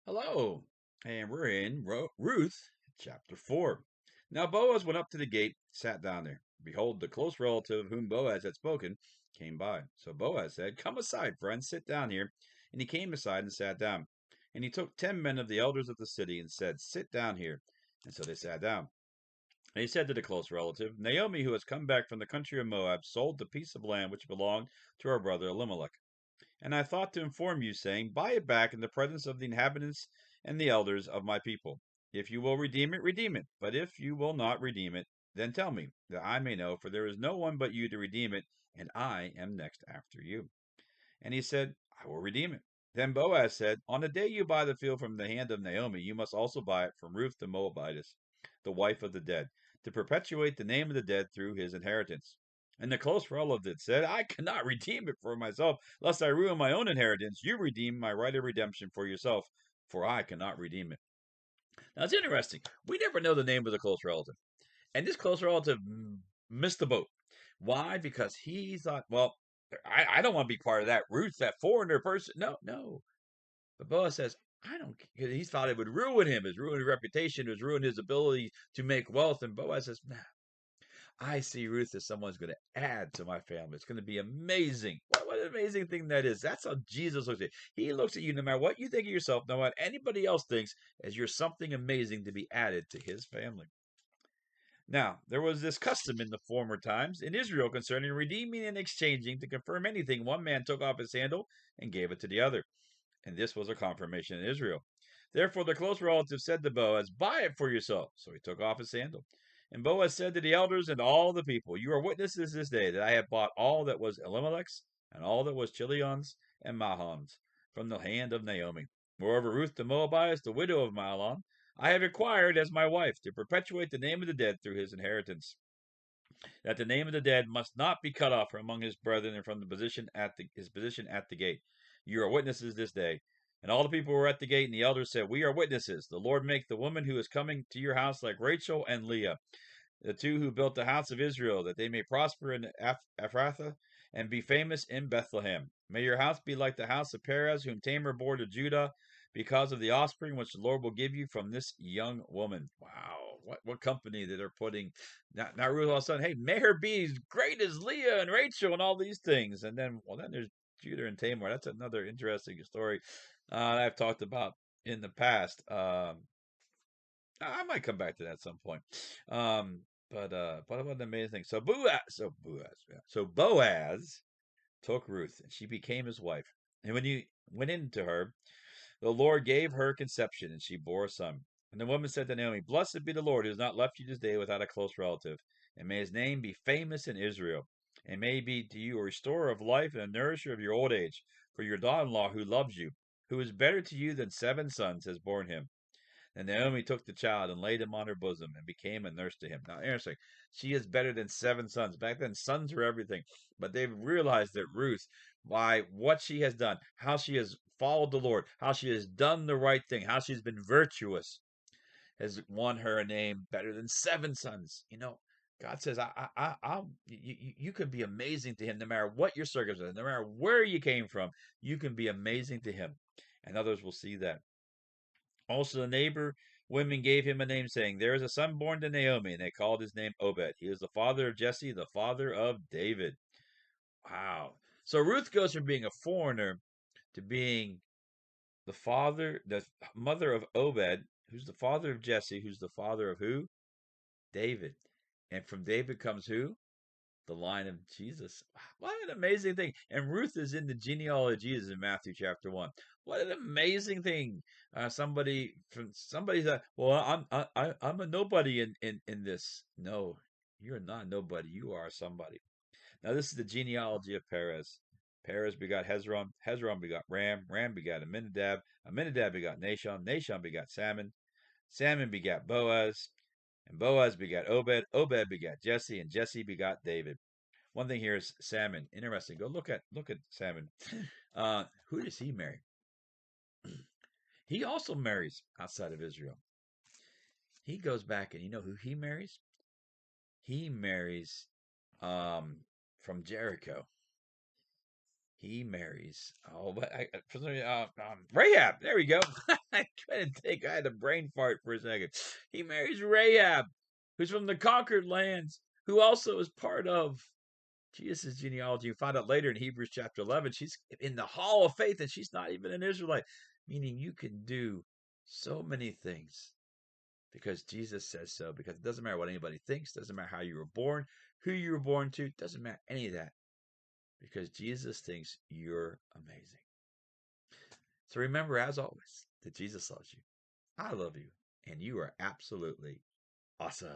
Hello, and we're in Ruth chapter 4. Now Boaz went up to the gate, sat down there. Behold, the close relative of whom Boaz had spoken came by. So Boaz said, Come aside, friend, sit down here. And he came aside and sat down. And he took 10 men of the elders of the city and said, Sit down here. And so they sat down. And he said to the close relative, Naomi, who has come back from the country of Moab, sold the piece of land which belonged to her brother Elimelech. And I thought to inform you, saying, Buy it back in the presence of the inhabitants and the elders of my people. If you will redeem it, redeem it. But if you will not redeem it, then tell me, that I may know, for there is no one but you to redeem it, and I am next after you. And he said, I will redeem it. Then Boaz said, On the day you buy the field from the hand of Naomi, you must also buy it from Ruth the Moabitess, the wife of the dead, to perpetuate the name of the dead through his inheritance. And the close relative said, I cannot redeem it for myself, lest I ruin my own inheritance. You redeem my right of redemption for yourself, for I cannot redeem it. Now it's interesting. We never know the name of the close relative. And this close relative missed the boat. Why? Because he thought, well, I don't want to be part of that Ruth, that foreigner person. No, no. But Boaz says, I don't. He thought it would ruin him, his ruin his reputation, his ruin his ability to make wealth. And Boaz says, Nah, I see Ruth as someone's going to add to my family. It's going to be amazing. What an amazing thing that is. That's how Jesus looks at you. He looks at you no matter what you think of yourself, no matter what anybody else thinks, as you're something amazing to be added to his family. Now, there was this custom in the former times in Israel concerning redeeming and exchanging to confirm anything. One man took off his sandal and gave it to the other. And this was a confirmation in Israel. Therefore, the close relative said to Boaz, Buy it for yourself. So he took off his sandal. And Boaz said to the elders and all the people, You are witnesses this day that I have bought all that was Elimelech's and all that was Chilion's and Mahlon's from the hand of Naomi. Moreover, Ruth the Moabitess, the widow of Mahlon, I have acquired as my wife to perpetuate the name of the dead through his inheritance, that the name of the dead must not be cut off from among his brethren and from his position at the gate. You are witnesses this day. And all the people were at the gate, and the elders said, We are witnesses. The Lord make the woman who is coming to your house like Rachel and Leah, the two who built the house of Israel, that they may prosper in Ephrathah and be famous in Bethlehem. May your house be like the house of Perez, whom Tamar bore to Judah, because of the offspring which the Lord will give you from this young woman. Wow, what company that they're putting. Now Ruth all of a sudden, hey, may her be as great as Leah and Rachel and all these things. And then, well, then there's Judah and Tamar. That's another interesting story I've talked about in the past. I might come back to that at some point. But what an amazing thing. So Boaz took Ruth, and she became his wife. And when he went into her, the Lord gave her conception, and she bore a son. And the woman said to Naomi, Blessed be the Lord, who has not left you this day without a close relative, and may his name be famous in Israel, and may be to you a restorer of life and a nourisher of your old age. For your daughter-in-law, who loves you, who is better to you than 7 sons, has borne him. And Naomi took the child and laid him on her bosom and became a nurse to him. Now, interesting. She is better than 7 sons. Back then, sons were everything. But they've realized that Ruth, by what she has done, how she has followed the Lord, how she has done the right thing, how she's been virtuous, has won her a name better than 7 sons. God says, you can be amazing to him no matter what your circumstances, no matter where you came from. You can be amazing to him. And others will see that. Also, the neighbor women gave him a name, saying, There is a son born to Naomi, and they called his name Obed. He is the father of Jesse, the father of David. Wow. So Ruth goes from being a foreigner to being the mother of Obed, who's the father of Jesse, who's the father of who? David. And from David comes who? The line of Jesus. What an amazing thing. And Ruth is in the genealogy of Jesus in Matthew chapter 1. What an amazing thing. Somebody said, well, I'm a nobody in this. No, you're not nobody. You are somebody. Now, this is the genealogy of Perez. Perez begot Hezron. Hezron begot Ram. Ram begot Aminadab. Aminadab begot Nahshon. Nahshon begot Salmon. Salmon begot Boaz. And Boaz begat Obed. Obed begat Jesse. And Jesse begot David. One thing here is Salmon. Interesting. Go look at Salmon. Who does he marry? He also marries outside of Israel. He goes back, and you know who he marries? He marries from Jericho. He marries Rahab. There we go. I had a brain fart for a second. He marries Rahab, who's from the conquered lands, who also is part of Jesus' genealogy. You find out later in Hebrews chapter 11, she's in the hall of faith and she's not even an Israelite, meaning you can do so many things because Jesus says so. Because it doesn't matter what anybody thinks, doesn't matter how you were born, who you were born to, doesn't matter any of that because Jesus thinks you're amazing. So remember, as always, that Jesus loves you. I love you, and you are absolutely awesome.